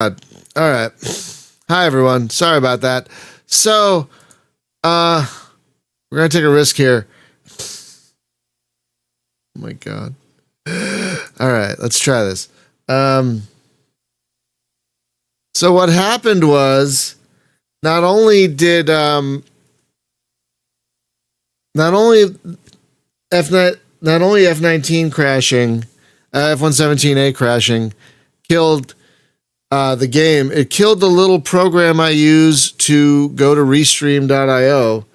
All right. Hi, everyone. Sorry about that. So, we're going to take a risk here. Oh, my God. All right. Let's try this. So what happened was not only F-19 crashing, F-117A crashing killed the game. It killed the little program I use to go to restream.io.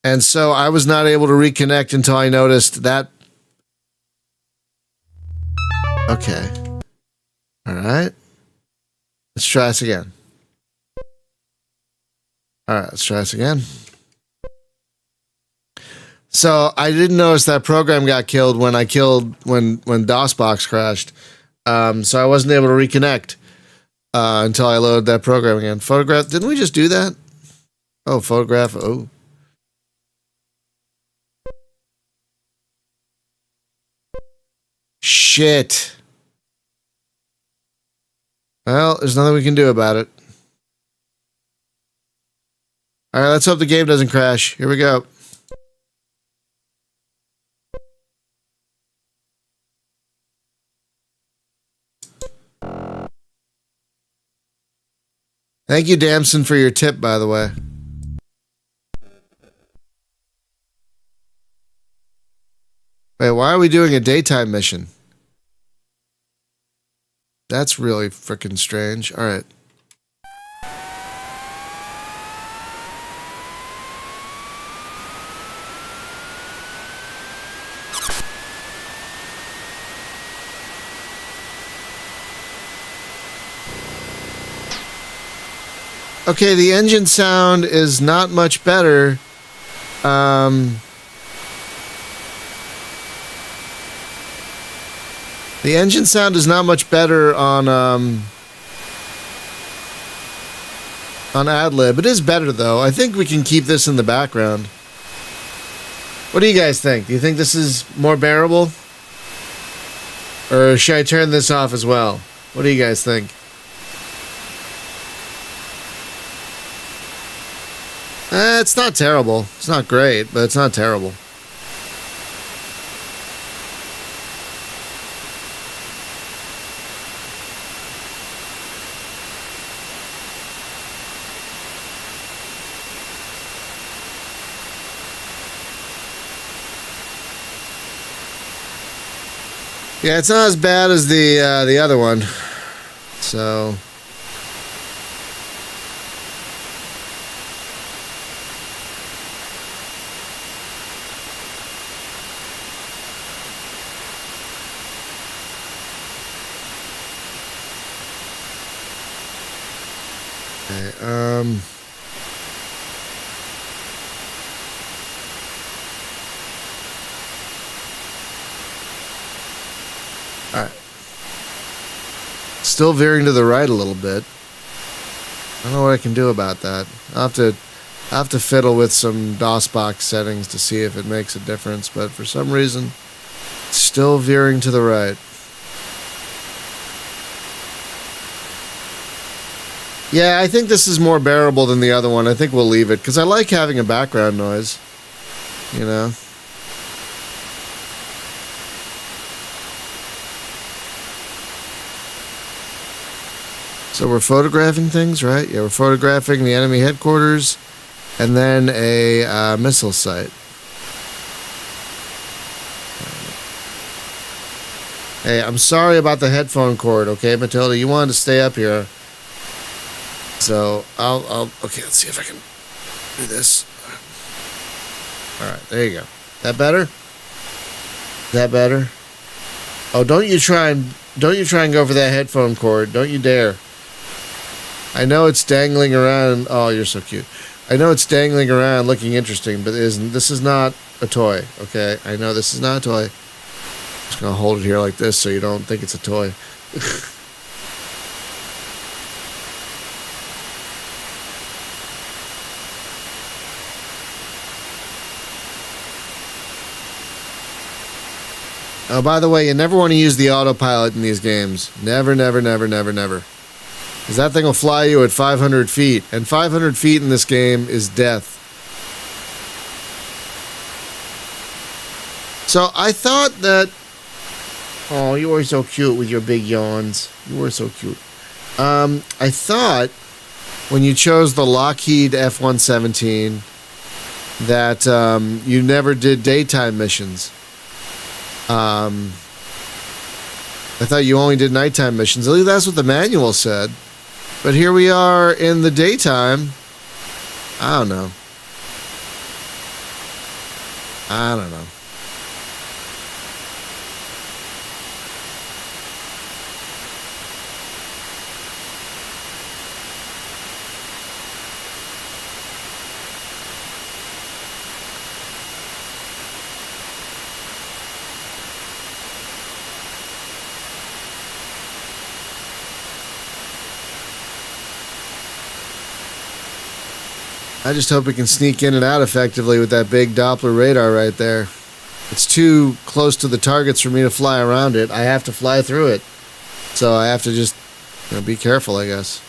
And so I was not able to reconnect until I noticed that. Okay. All right. Let's try this again. All right, let's try this again. So I didn't notice that program got killed when DOSBox crashed. So I wasn't able to reconnect until I loaded that program again. Photograph? Didn't we just do that? Oh, photograph. Oh. Shit. Well, there's nothing we can do about it. All right, let's hope the game doesn't crash. Here we go. Thank you, Damson, for your tip, by the way. Wait, why are we doing a daytime mission? That's really freaking strange. All right. Okay, the engine sound is not much better. The engine sound is not much better on AdLib. It is better, though. I think we can keep this in the background. What do you guys think? Do you think this is more bearable? Or should I turn this off as well? What do you guys think? It's not terrible. It's not great, but it's not terrible. Yeah, it's not as bad as the other one. So. Okay, all right. Still veering to the right a little bit. I don't know what I can do about that. I'll have to fiddle with some DOSBox settings to see if it makes a difference, but for some reason, it's still veering to the right. Yeah, I think this is more bearable than the other one. I think we'll leave it, because I like having a background noise. You know? So we're photographing things, right? Yeah, we're photographing the enemy headquarters and then a missile site. Hey, I'm sorry about the headphone cord, okay, Matilda? You wanted to stay up here. So okay, let's see if I can do this. All right, there you go. That better? That better? Oh, don't you try and go for that headphone cord. Don't you dare. I know it's dangling around. Oh, you're so cute. I know it's dangling around looking interesting, but this is not a toy, okay? I know this is not a toy. I'm just going to hold it here like this so you don't think it's a toy. Oh, by the way, you never want to use the autopilot in these games. Never, never, never, never, never. Because that thing will fly you at 500 feet. And 500 feet in this game is death. So I thought that... Oh, you were so cute with your big yawns. You were so cute. I thought when you chose the Lockheed F-117 that you never did daytime missions. I thought you only did nighttime missions. At least that's what the manual said. But here we are in the daytime. I don't know. I just hope we can sneak in and out effectively with that big Doppler radar right there. It's too close to the targets for me to fly around it. I have to fly through it. So I have to just be careful, I guess.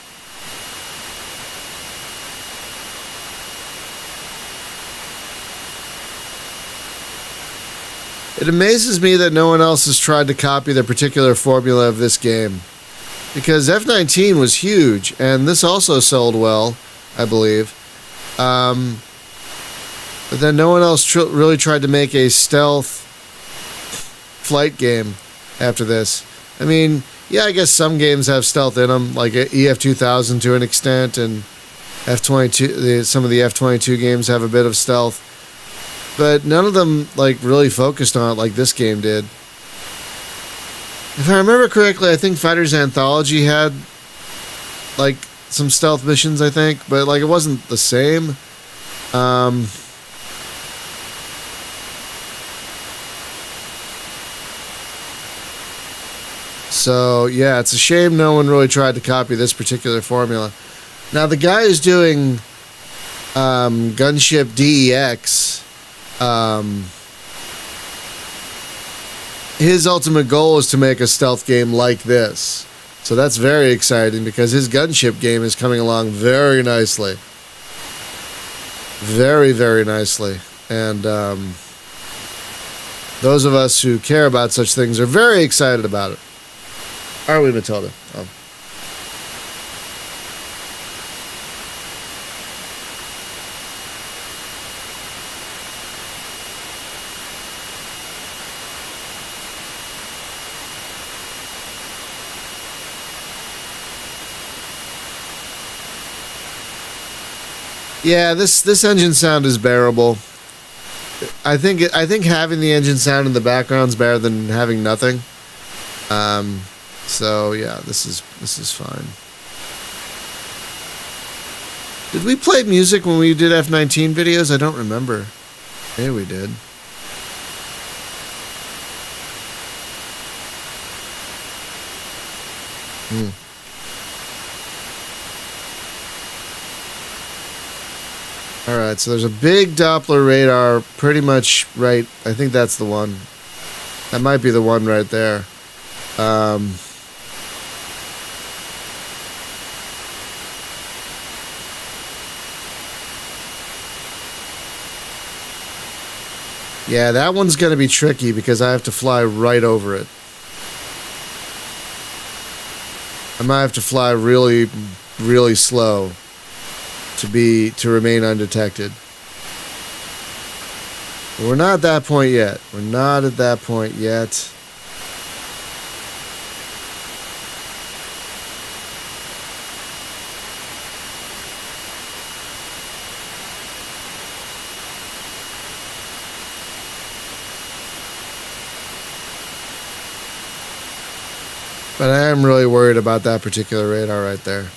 It amazes me that no one else has tried to copy the particular formula of this game. Because F-19 was huge, and this also sold well, I believe. But then no one else really tried to make a stealth flight game after this. I mean, yeah, I guess some games have stealth in them, like EF-2000 to an extent, and F-22. Some of the F-22 games have a bit of stealth, but none of them really focused on it like this game did. If I remember correctly, I think Fighters Anthology had some stealth missions, I think, but it wasn't the same. So yeah, it's a shame no one really tried to copy this particular formula. Now the guy who's doing Gunship DEX, his ultimate goal is to make a stealth game like this. So that's very exciting because his gunship game is coming along very nicely. Very, very nicely. And those of us who care about such things are very excited about it. Are we, Matilda? Oh. Yeah, this engine sound is bearable. I think having the engine sound in the background is better than having nothing. So yeah, this is fine. Did we play music when we did F-19 videos? I don't remember. Maybe we did. Alright, so there's a big Doppler radar pretty much right. I think that's the one. That might be the one right there. Yeah, that one's going to be tricky because I have to fly right over it. I might have to fly really, really slow to remain undetected. But we're not at that point yet. We're not at that point yet. But I am really worried about that particular radar right there.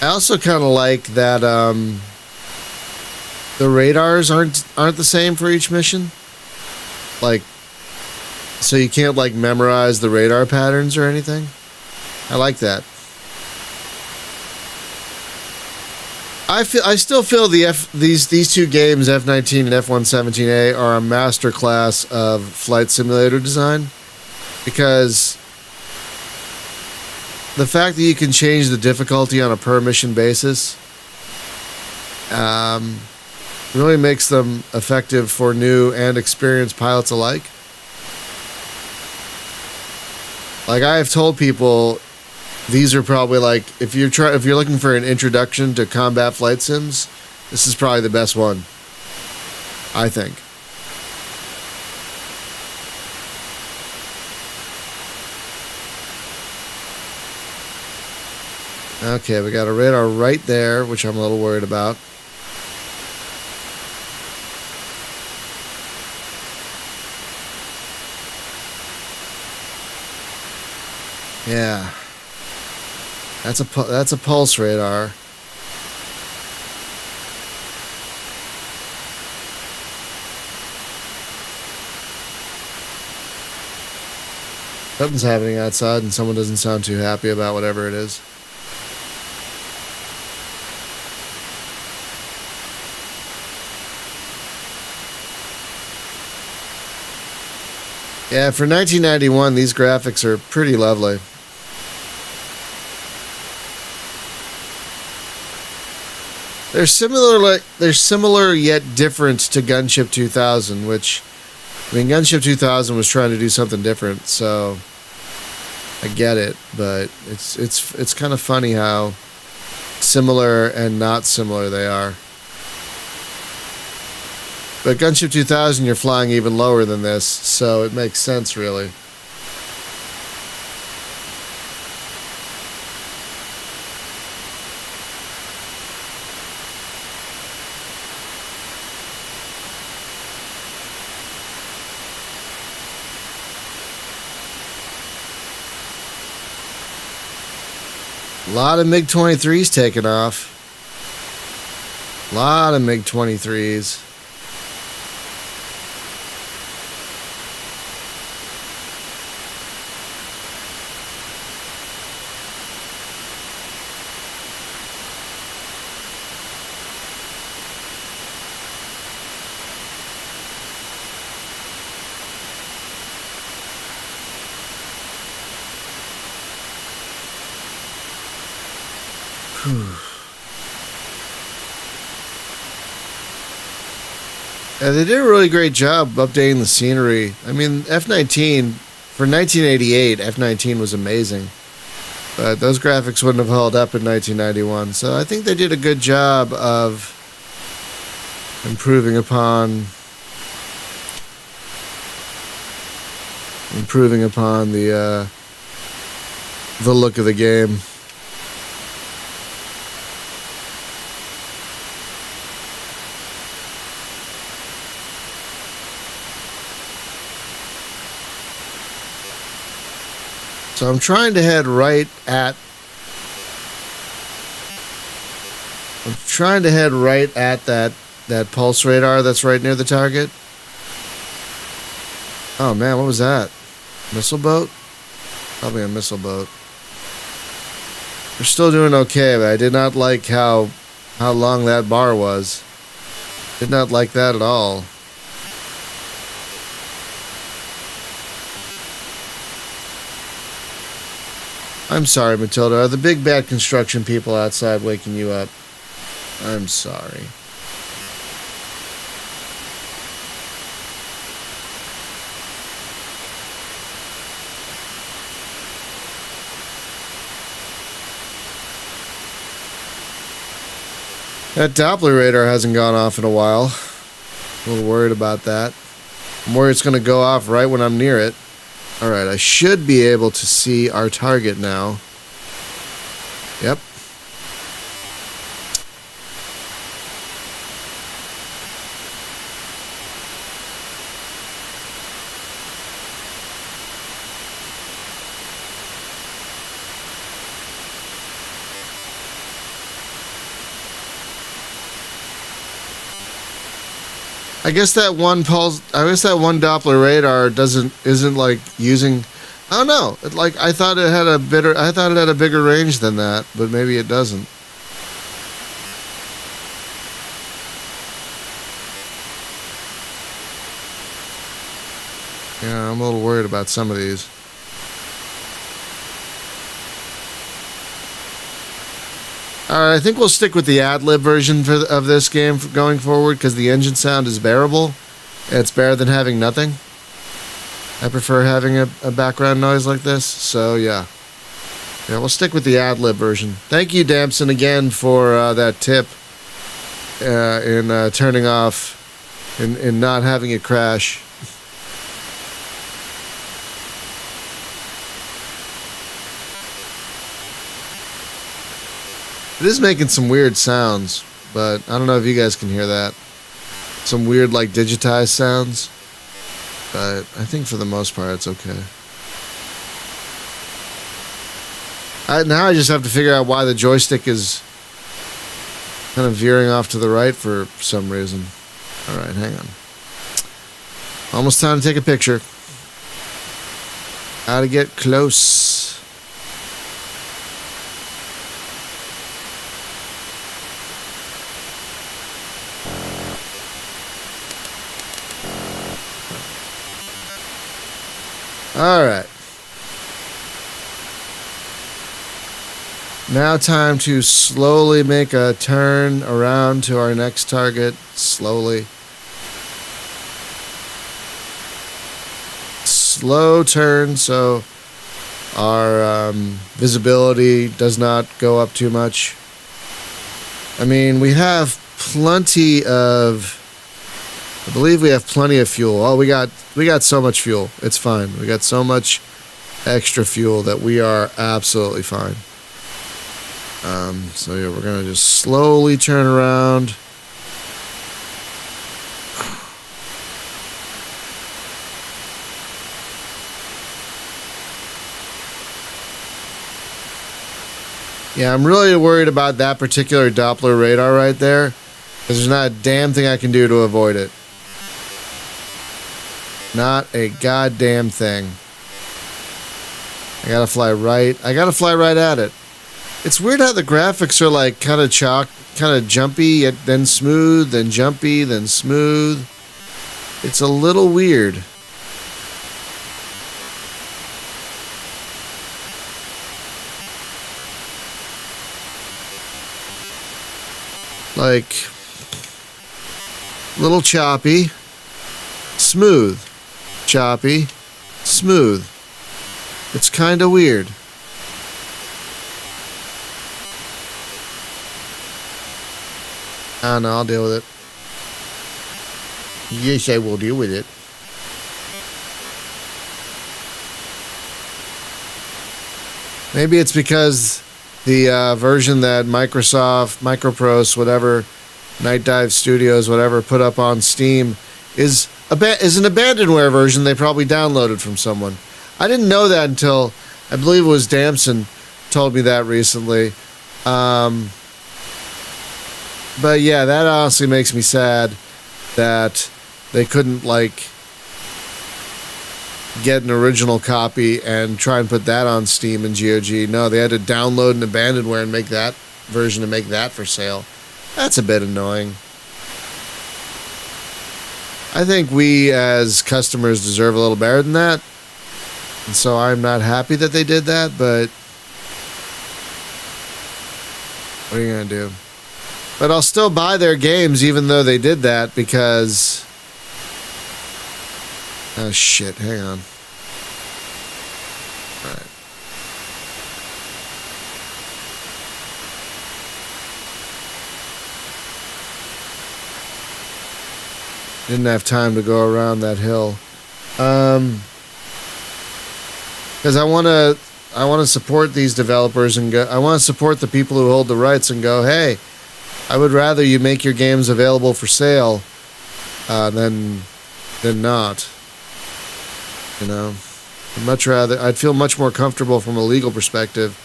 I also kind of like that the radars aren't the same for each mission. Like So you can't like memorize the radar patterns or anything. I like that. I still feel these two games, F-19 and F-117A, are a masterclass of flight simulator design, because the fact that you can change the difficulty on a per mission basis really makes them effective for new and experienced pilots alike. Like, I have told people, these are probably like, if you're looking for an introduction to combat flight sims, this is probably the best one, I think. Okay, we got a radar right there, which I'm a little worried about. Yeah. That's a pulse radar. Something's happening outside and someone doesn't sound too happy about whatever it is. Yeah, for 1991, these graphics are pretty lovely. They're similar yet different to Gunship 2000, which, I mean, Gunship 2000 was trying to do something different, so I get it, but it's kind of funny how similar and not similar they are. But Gunship 2000, you're flying even lower than this, so it makes sense, really. A lot of MiG-23s taking off. A lot of MiG-23s. Yeah, they did a really great job updating the scenery. I mean, F-19, for 1988, F-19 was amazing. But those graphics wouldn't have held up in 1991. So I think they did a good job of improving upon the look of the game. So I'm trying to head right at that pulse radar that's right near the target. Oh man, what was that? Missile boat? Probably a missile boat. We're still doing okay, but I did not like how long that bar was. Did not like that at all. I'm sorry, Matilda. Are the big bad construction people outside waking you up? I'm sorry. That Doppler radar hasn't gone off in a while. A little worried about that. I'm worried it's going to go off right when I'm near it. Alright, I should be able to see our target now. Yep. I guess that one pulse. I guess that one Doppler radar isn't like using. I don't know. Like I thought it had a bigger range than that, but maybe it doesn't. Yeah, I'm a little worried about some of these. Alright, I think we'll stick with the ad-lib version of this game going forward because the engine sound is bearable. It's better than having nothing. I prefer having a background noise like this, so yeah. Yeah, we'll stick with the ad-lib version. Thank you, Damson, again for that tip in turning off, in not having it crash. It is making some weird sounds, but I don't know if you guys can hear that. Some weird, like, digitized sounds. But I think for the most part, it's okay. Now I just have to figure out why the joystick is kind of veering off to the right for some reason. Alright, hang on. Almost time to take a picture. Gotta get close. Alright. Now time to slowly make a turn around to our next target. Slowly. Slow turn so our visibility does not go up too much. I mean, we have plenty of... I believe we have plenty of fuel. Oh, we got so much fuel. It's fine. We got so much extra fuel that we are absolutely fine. So yeah, we're gonna just slowly turn around. Yeah, I'm really worried about that particular Doppler radar right there, because there's not a damn thing I can do to avoid it. Not a goddamn thing. I gotta fly right at it. It's weird how the graphics are like kind of jumpy, yet then smooth, then jumpy, then smooth. It's a little weird. Like, little choppy, smooth. Choppy, smooth. It's kind of weird. I don't know, I'll deal with it. Yes, I will deal with it. Maybe it's because the version that Microsoft, Microprose, whatever, Night Dive Studios, whatever, put up on Steam is an Abandonware version they probably downloaded from someone. I didn't know that until, I believe it was Damson told me that recently. But yeah, that honestly makes me sad that they couldn't, like, get an original copy and try and put that on Steam and GOG. No, they had to download an Abandonware and make that version and make that for sale. That's a bit annoying. I think we as customers deserve a little better than that. And so I'm not happy that they did that, but what are you going to do? But I'll still buy their games even though they did that because... Oh shit, hang on. Alright. Didn't have time to go around that hill. Because I want to support these developers and go, I want to support the people who hold the rights and go, hey, I would rather you make your games available for sale than not. You know, I'd feel much more comfortable from a legal perspective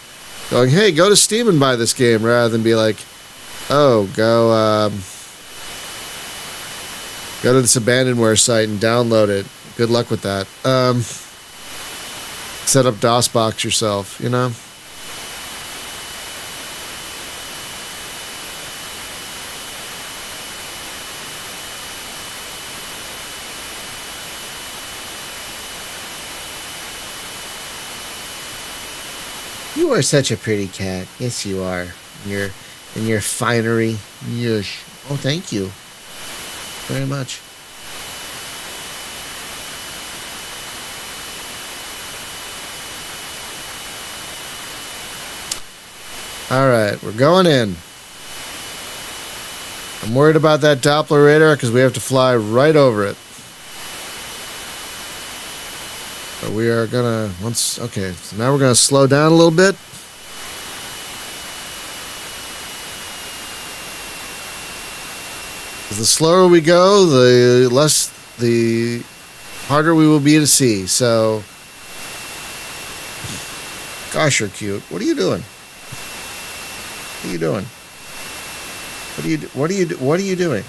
going, hey, go to Steam and buy this game, rather than be like, oh, go Go to this Abandonware site and download it. Good luck with that. Set up DOSBox yourself, you know? You are such a pretty cat. Yes, you are. In your finery. Yes. Oh, thank you very much. All right, we're going in. I'm worried about that Doppler radar because we have to fly right over it. But we are gonna okay, so now we're gonna slow down a little bit. The slower we go, the harder we will be to see. So, gosh, you're cute. What are you doing? What are you doing? What are you doing?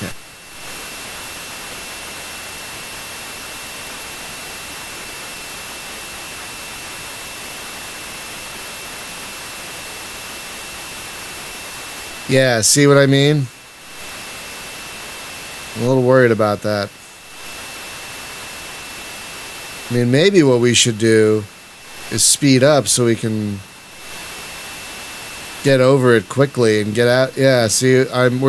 Yeah. Yeah, see what I mean? I'm a little worried about that. I mean, maybe what we should do is speed up so we can get over it quickly and get out. Yeah, see, I'm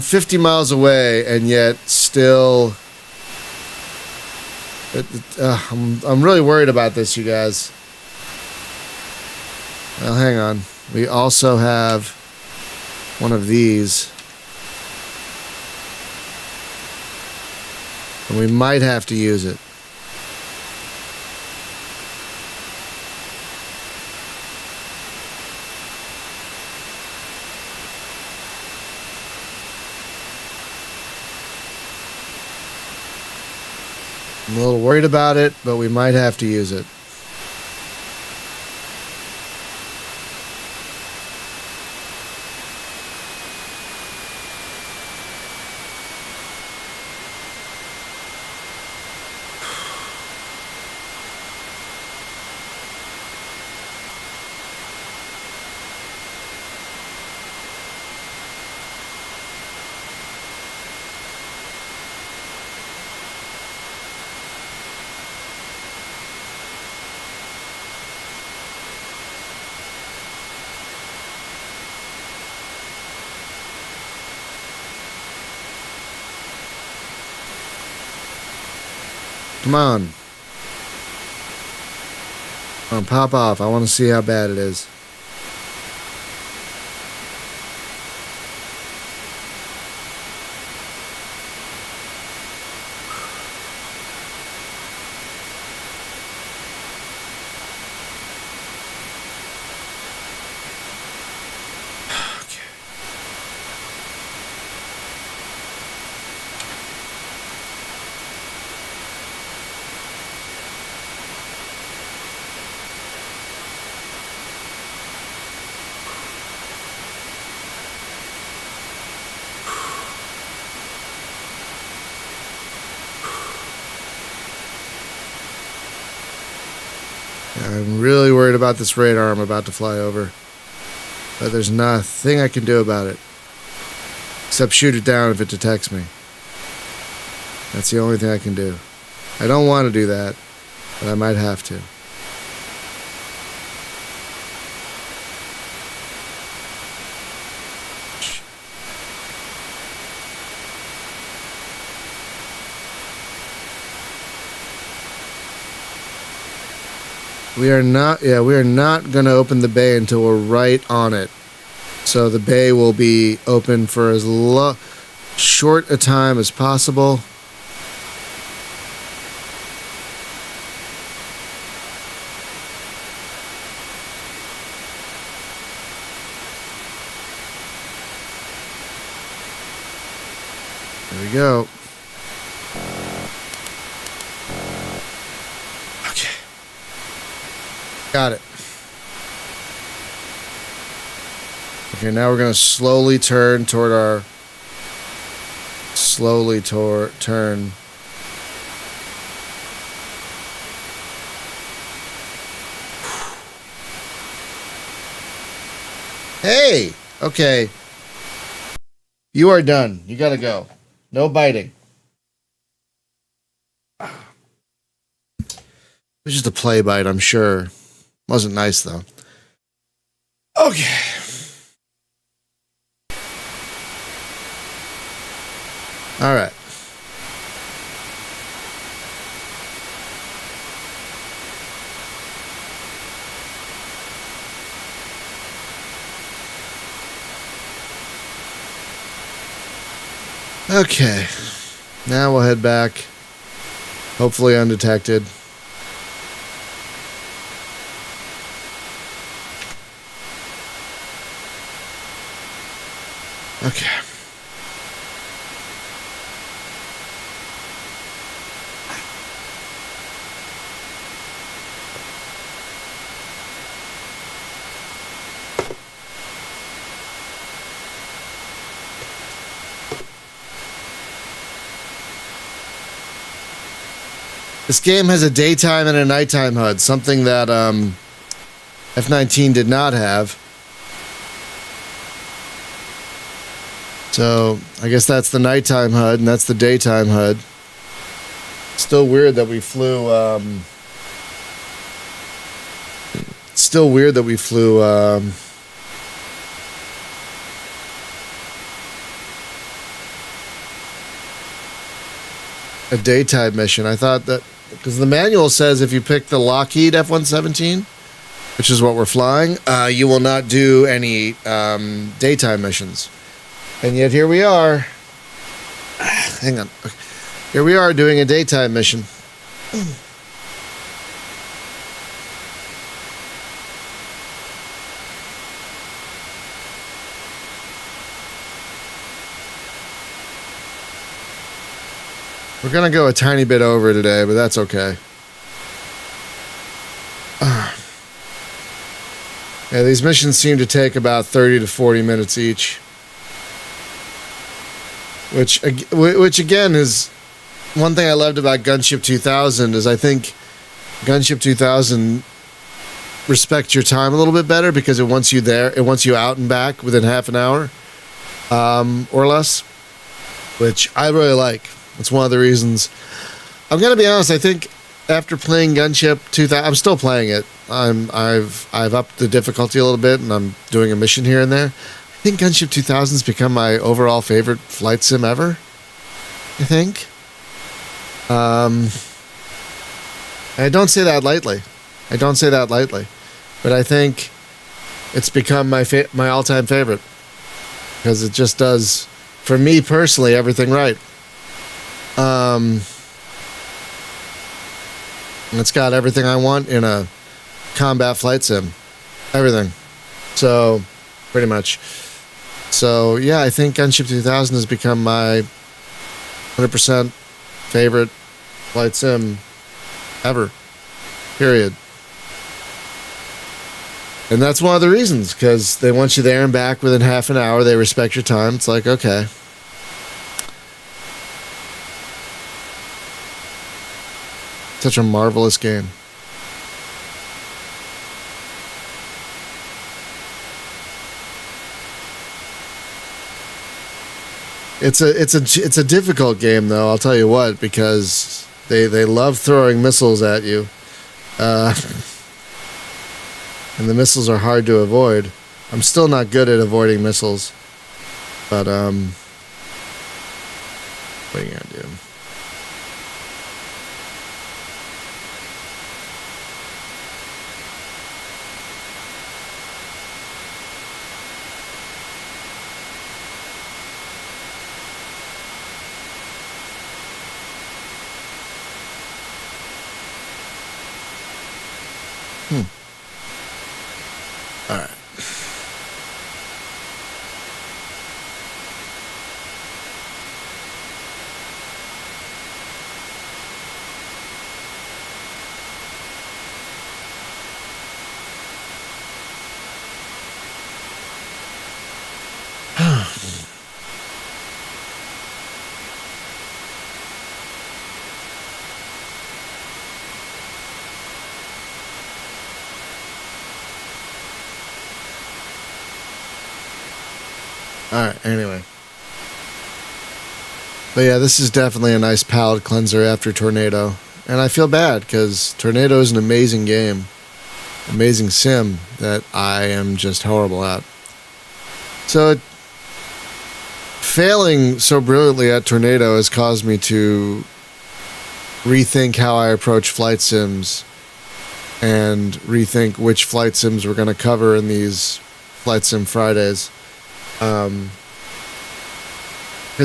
50 miles away and yet still I'm really worried about this, you guys. Well, hang on. We also have one of these. And we might have to use it. I'm a little worried about it, but we might have to use it. Come on. Come on, pop off. I want to see how bad it is. I'm really worried about this radar I'm about to fly over. But there's nothing I can do about it. Except shoot it down if it detects me. That's the only thing I can do. I don't want to do that, but I might have to. We are not going to open the bay until we're right on it. So the bay will be open for as short a time as possible. There we go. Got it. Okay, now we're going to slowly turn toward our slowly turn. Hey! Okay. You are done. You gotta go. No biting. It was just a play bite, I'm sure. Wasn't nice, though. Okay. All right. Okay. Now we'll head back. Hopefully undetected. Okay. This game has a daytime and a nighttime HUD, something that F-19 did not have. So I guess that's the nighttime HUD and that's the daytime HUD. Still weird that we flew. A daytime mission. I thought that because the manual says if you pick the Lockheed F-117, which is what we're flying, you will not do any daytime missions. And yet here we are. Hang on. Here we are doing a daytime mission. We're going to go a tiny bit over today, but that's okay. Yeah, these missions seem to take about 30 to 40 minutes each. Which again is one thing I loved about Gunship 2000 is I think Gunship 2000 respects your time a little bit better because it wants you there, it wants you out and back within half an hour or less, which I really like. That's one of the reasons. I'm gonna be honest. I think after playing Gunship 2000, I'm still playing it. I've upped the difficulty a little bit, and I'm doing a mission here and there. I think Gunship 2000's become my overall favorite flight sim ever. I think. I don't say that lightly. But I think it's become my all-time favorite because it just does, for me personally, everything right. It's got everything I want in a combat flight sim. Everything. So, pretty much. So, yeah, I think Gunship 2000 has become my 100% favorite flight sim ever. Period. And that's one of the reasons, because they want you there and back within half an hour. They respect your time. It's like, okay. Such a marvelous game. It's a difficult game though, I'll tell you what, because they love throwing missiles at you. And the missiles are hard to avoid. I'm still not good at avoiding missiles. But what are you gonna do? All right. Alright, anyway. But yeah, this is definitely a nice palate cleanser after Tornado. And I feel bad, because Tornado is an amazing game. Amazing sim that I am just horrible at. So, failing so brilliantly at Tornado has caused me to rethink how I approach flight sims and rethink which flight sims we're going to cover in these Flight Sim Fridays. Because,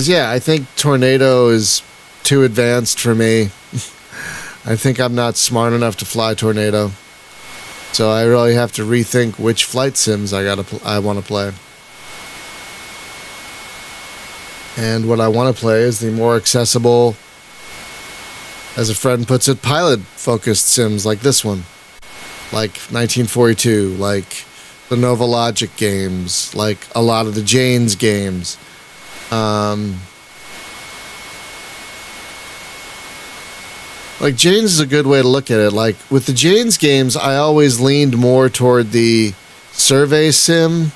yeah, I think Tornado is too advanced for me. I think I'm not smart enough to fly Tornado. So I really have to rethink which flight sims I want to play. And what I want to play is the more accessible, as a friend puts it, pilot-focused sims like this one. Like 1942, like the Nova Logic games, like a lot of the Jane's games. Like Jane's is a good way to look at it. Like with the Jane's games, I always leaned more toward the survey sim.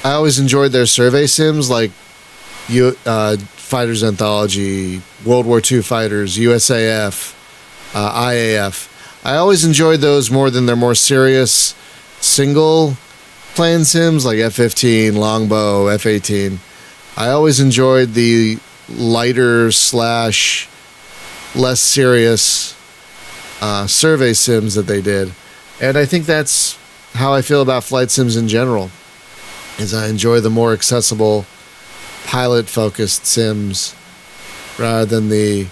I always enjoyed their survey sims, like Fighters Anthology, World War II Fighters, USAF, IAF. I always enjoyed those more than their more serious single plane sims like F-15, Longbow, F-18. I always enjoyed the lighter / less serious survey sims that they did. And I think that's how I feel about flight sims in general, is I enjoy the more accessible pilot-focused sims rather than the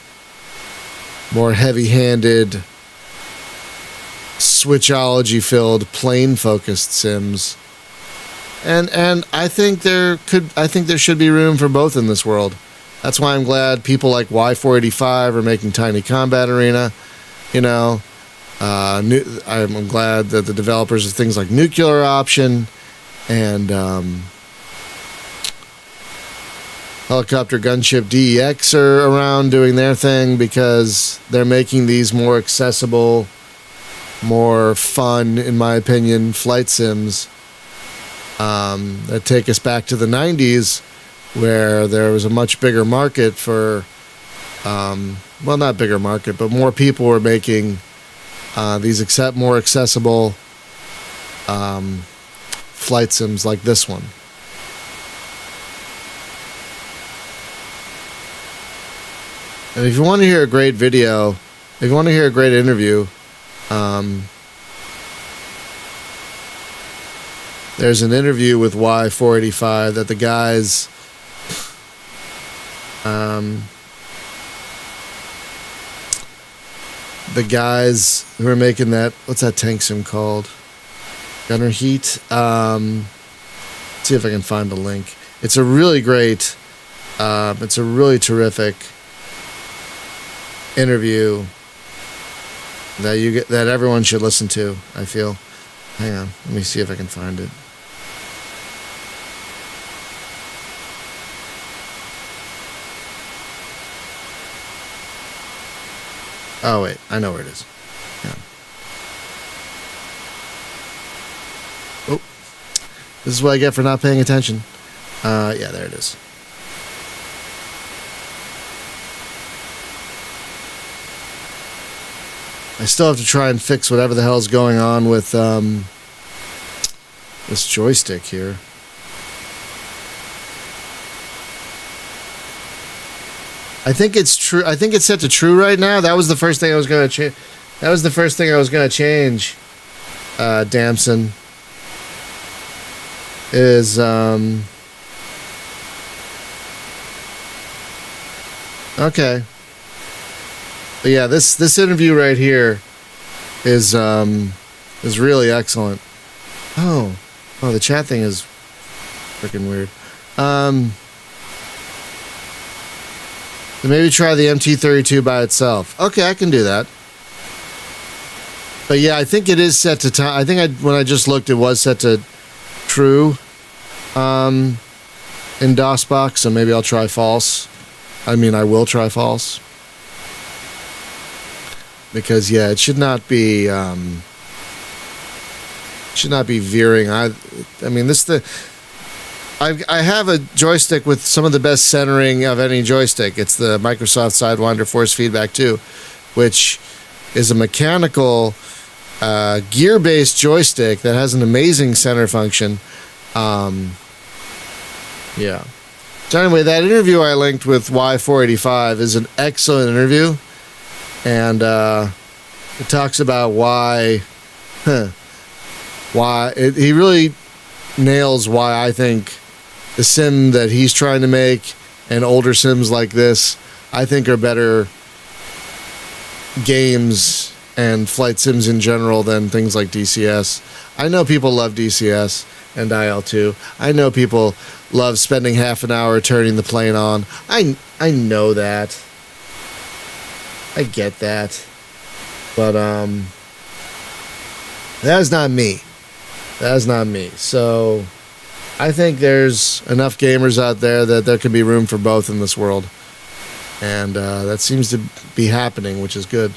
more heavy-handed, switchology-filled, plane-focused sims. And I think there should be room for both in this world. That's why I'm glad people like Y485 are making Tiny Combat Arena. You know, I'm glad that the developers of things like Nuclear Option and Helicopter Gunship DEX are around doing their thing, because they're making these more accessible, more fun, in my opinion, flight sims that take us back to the 90s, where there was a much bigger market for, well, not bigger market, but more people were making these more accessible flight sims like this one. And if you want to hear a great video, if you want to hear a great interview, there's an interview with Y485 that the guys who are making that, what's that tank sim called? Gunner Heat. See if I can find the link. It's a really great, it's a really terrific interview that everyone should listen to, I feel. Hang on, let me see if I can find it. Oh wait, I know where it is. Yeah. Oh, this is what I get for not paying attention. Yeah, there it is. I still have to try and fix whatever the hell's going on with this joystick here. I think it's true. I think it's set to true right now. That was the first thing I was going to change. That was the first thing I was going to change. Damson is okay. But yeah, this interview right here is really excellent. Oh, the chat thing is freaking weird. Maybe try the MT-32 by itself. Okay, I can do that. But yeah, I think it is set to time. I think when I just looked, it was set to true in DOSBox, so maybe I'll try false. I mean, I will try false. Because yeah, it should not be veering. I mean, I have a joystick with some of the best centering of any joystick. It's the Microsoft Sidewinder Force Feedback 2, which is a mechanical gear-based joystick that has an amazing center function. Yeah. So anyway, that interview I linked with Y485 is an excellent interview, and it talks about why he really nails why I think the sim that he's trying to make and older sims like this, I think, are better games and flight sims in general than things like DCS. I know people love DCS and IL-2. I know people love spending half an hour turning the plane on. I know that. I get that. But that's not me. That's not me. So I think there's enough gamers out there that there could be room for both in this world. And that seems to be happening, which is good.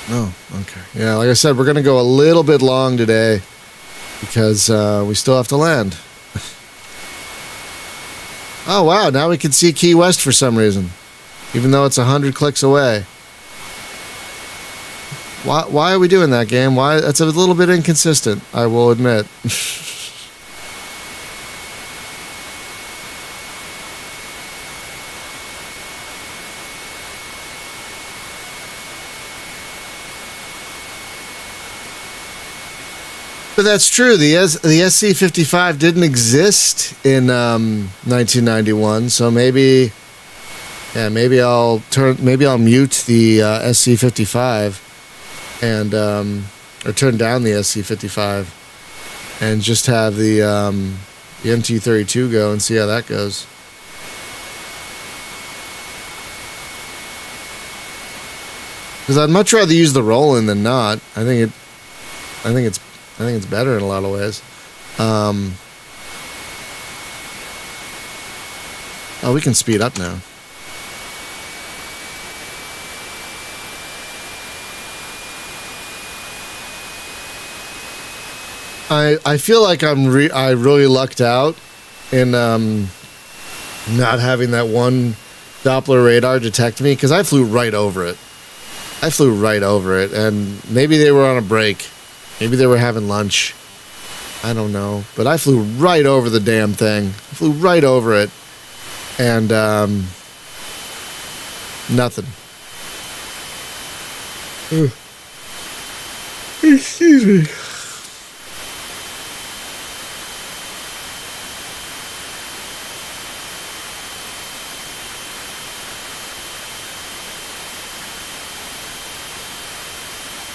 Oh, okay. Yeah, like I said, we're going to go a little bit long today because we still have to land. Oh, wow. Now we can see Key West for some reason, even though it's 100 clicks away. Why are we doing that, game? Why? That's a little bit inconsistent, I will admit. But that's true. The SC-55 didn't exist in 1991, so maybe I'll mute the SC-55 and or turn down the SC-55 and just have the MT-32 go and see how that goes. Because I'd much rather use the roll-in than not. I think it's better in a lot of ways. Oh, we can speed up now. I feel like I really lucked out in not having that one Doppler radar detect me, because I flew right over it. And maybe they were on a break. Maybe they were having lunch. I don't know. But I flew right over the damn thing. I flew right over it. And nothing. Excuse me.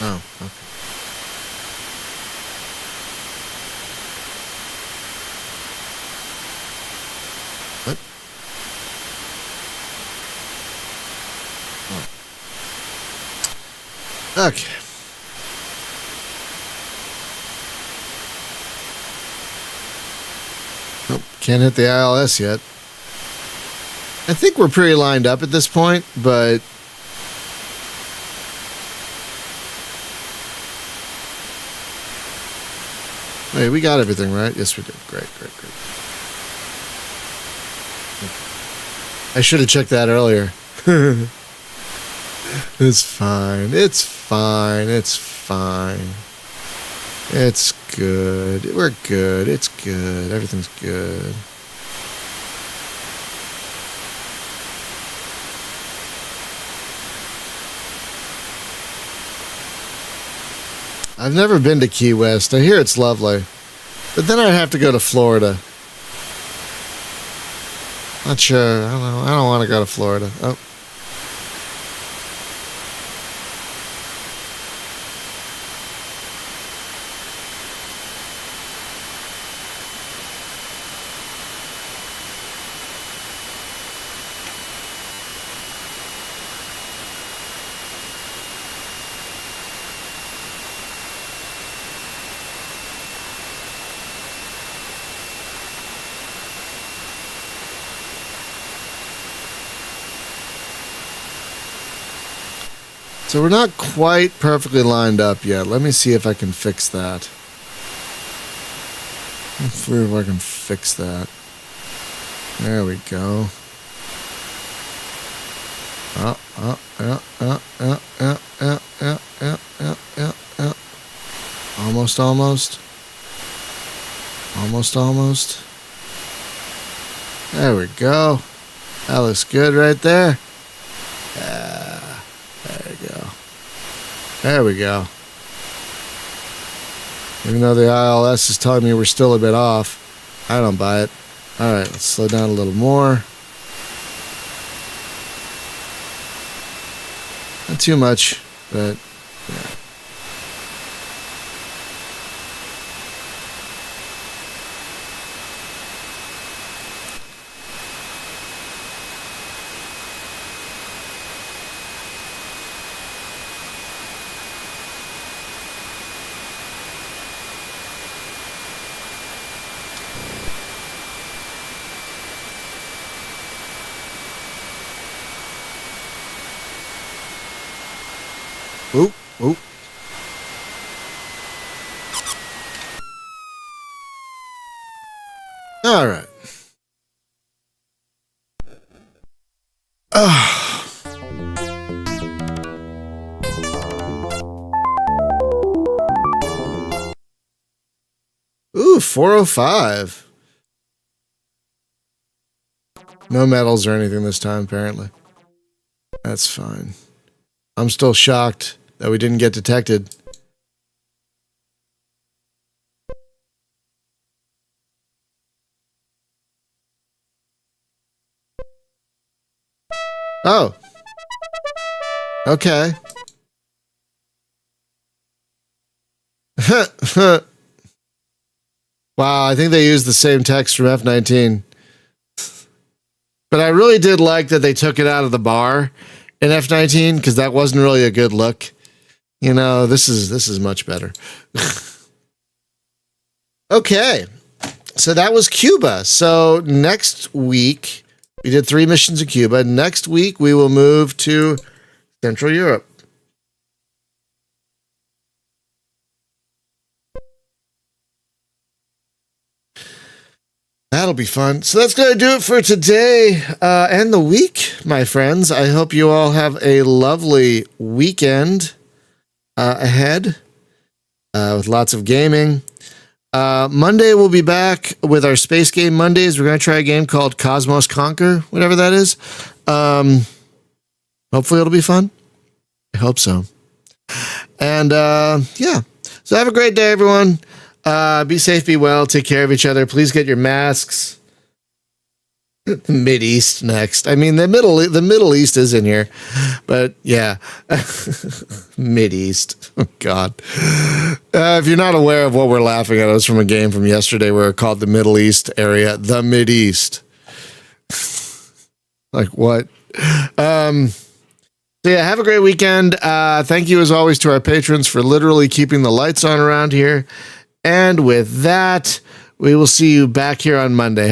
Oh, okay. What? Oh. Okay. Nope, can't hit the ILS yet. I think we're pretty lined up at this point, but hey, we got everything right. Yes, we did. Great. I should have checked that earlier. It's fine. It's good. We're good. It's good. Everything's good. I've never been to Key West. I hear it's lovely. But then I'd have to go to Florida. Not sure. I don't know. I don't want to go to Florida. Oh. So we're not quite perfectly lined up yet. Let me see if I can fix that. Let's see if I can fix that. There we go. Almost. There we go. That looks good right there. Yeah, there we go. Even though the ILS is telling me we're still a bit off, I don't buy it. All right, let's slow down a little more. Not too much, but yeah. Oop. All right. Ooh, 405. No medals or anything this time, apparently. That's fine. I'm still shocked that we didn't get detected. Oh. Okay. Wow, I think they used the same text from F-19. But I really did like that they took it out of the bar in F-19 because that wasn't really a good look. You know, this is much better. Okay. So that was Cuba. So next week, we did 3 missions in Cuba. Next week, we will move to Central Europe. That'll be fun. So that's going to do it for today and the week, my friends. I hope you all have a lovely weekend ahead with lots of gaming. Monday, we'll be back with our Space Game Mondays. We're going to try a game called Cosmos Conquer, whatever that is. Hopefully it'll be fun. I hope so. And yeah. So have a great day, everyone. Be safe, be well, take care of each other. Please get your masks. Mideast next. I mean, the Middle East is in here, but yeah, Mideast. Oh God. If you're not aware of what we're laughing at, it was from a game from yesterday where it called the Middle East area the Mideast. Like what? So yeah, have a great weekend. Thank you as always to our patrons for literally keeping the lights on around here. And with that, we will see you back here on Monday.